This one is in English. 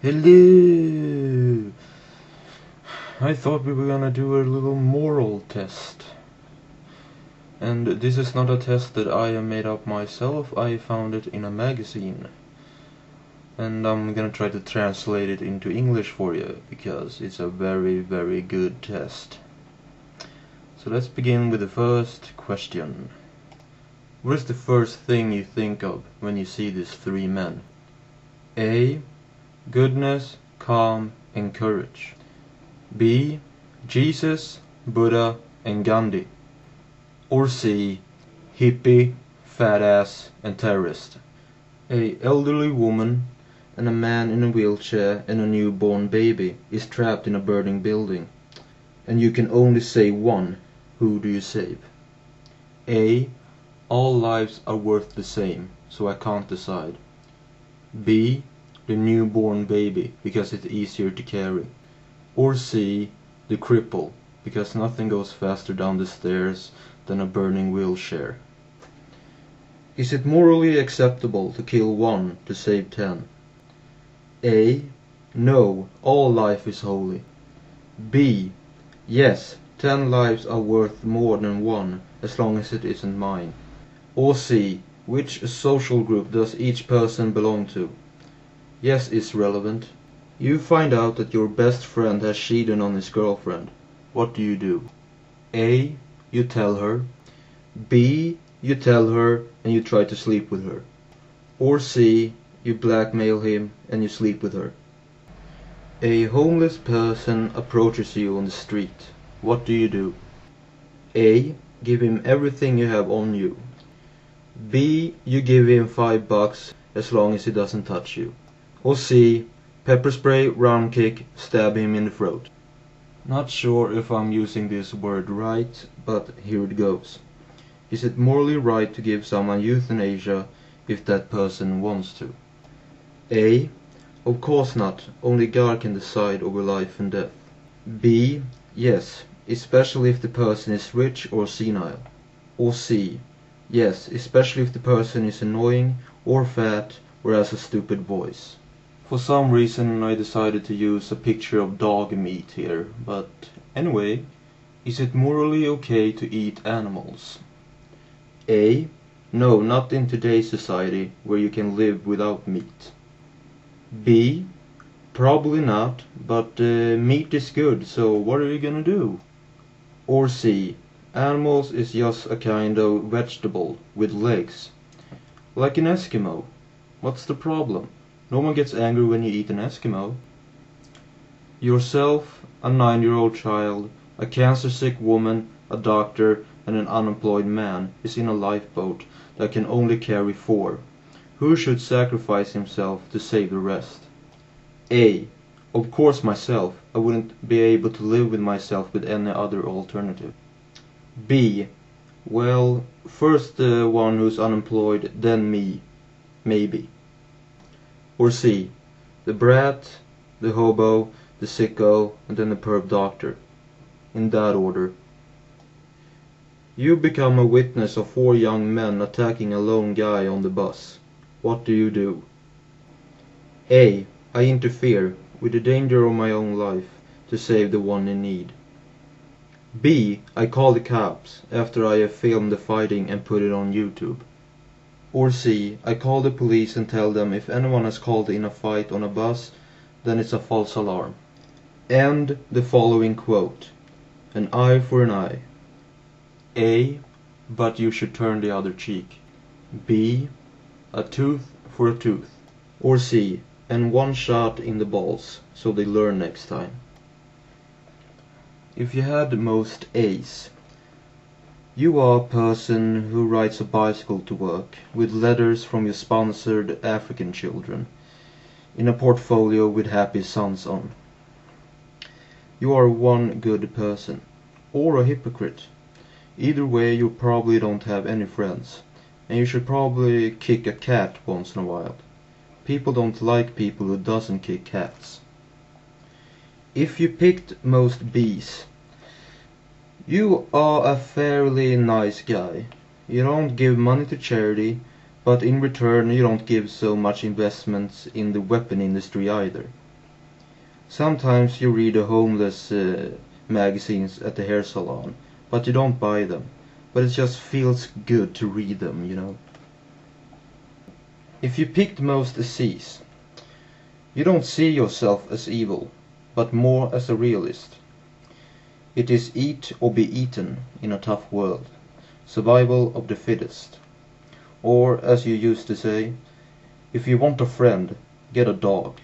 Hello! I thought we were gonna do a little moral test. And this is not a test that I have made up myself, I found it in a magazine. And I'm gonna try to translate it into English for you, because it's a very, very good test. So let's begin with the first question. What is the first thing you think of when you see these three men? A. Goodness, calm, and courage. B. Jesus, Buddha, and Gandhi. Or C. Hippie, fat ass, and terrorist. A elderly woman and a man in a wheelchair and a newborn baby is trapped in a burning building, and you can only save one. Who do you save? A. All lives are worth the same, so I can't decide. B. The newborn baby, because it's easier to carry. Or C. The cripple, because nothing goes faster down the stairs than a burning wheelchair. Is it morally acceptable to kill one to save 10? A. No, all life is holy. B. Yes, 10 lives are worth more than one, as long as it isn't mine. Or C. Which social group does each person belong to? Yes is relevant. You find out that your best friend has cheated on his girlfriend. What do you do? A. You tell her. B. You tell her and you try to sleep with her. Or C. You blackmail him and you sleep with her. A homeless person approaches you on the street. What do you do? A. Give him everything you have on you. B. You give him $5 as long as he doesn't touch you. Or C. Pepper spray, round kick, stab him in the throat. Not sure if I'm using this word right, but here it goes. Is it morally right to give someone euthanasia if that person wants to? A. Of course not, only God can decide over life and death. B. Yes, especially if the person is rich or senile. Or C. Yes, especially if the person is annoying or fat or has a stupid voice. For some reason I decided to use a picture of dog meat here, but anyway, is it morally okay to eat animals? A. No, not in today's society where you can live without meat. B. Probably not, but meat is good, so what are you gonna do? Or C. Animals is just a kind of vegetable with legs. Like an Eskimo. What's the problem? No one gets angry when you eat an Eskimo. Yourself, a 9-year-old child, a cancer-sick woman, a doctor, and an unemployed man is in a lifeboat that can only carry 4. Who should sacrifice himself to save the rest? A. Of course myself. I wouldn't be able to live with myself with any other alternative. B. Well, first the one who's unemployed, then me. Maybe. Or C. The brat, the hobo, the sicko, and then the perp doctor. In that order. You become a witness of 4 young men attacking a lone guy on the bus. What do you do? A. I interfere, with the danger of my own life, to save the one in need. B. I call the cops, after I have filmed the fighting and put it on YouTube. Or C. I call the police and tell them if anyone has called in a fight on a bus, then it's a false alarm. And the following quote. An eye for an eye. A. But you should turn the other cheek. B. A tooth for a tooth. Or C. And 1 shot in the balls, so they learn next time. If you had the most A's, you are a person who rides a bicycle to work, with letters from your sponsored African children, in a portfolio with happy sons on. You are one good person, or a hypocrite. Either way, you probably don't have any friends, and you should probably kick a cat once in a while. People don't like people who doesn't kick cats. If you picked most B's, you are a fairly nice guy. You don't give money to charity, but in return you don't give so much investments in the weapon industry either. Sometimes you read the homeless magazines at the hair salon, but you don't buy them. But it just feels good to read them, you know. If you picked most C's, you don't see yourself as evil, but more as a realist. It is eat or be eaten in a tough world. Survival of the fittest. Or, as you used to say, if you want a friend, get a dog.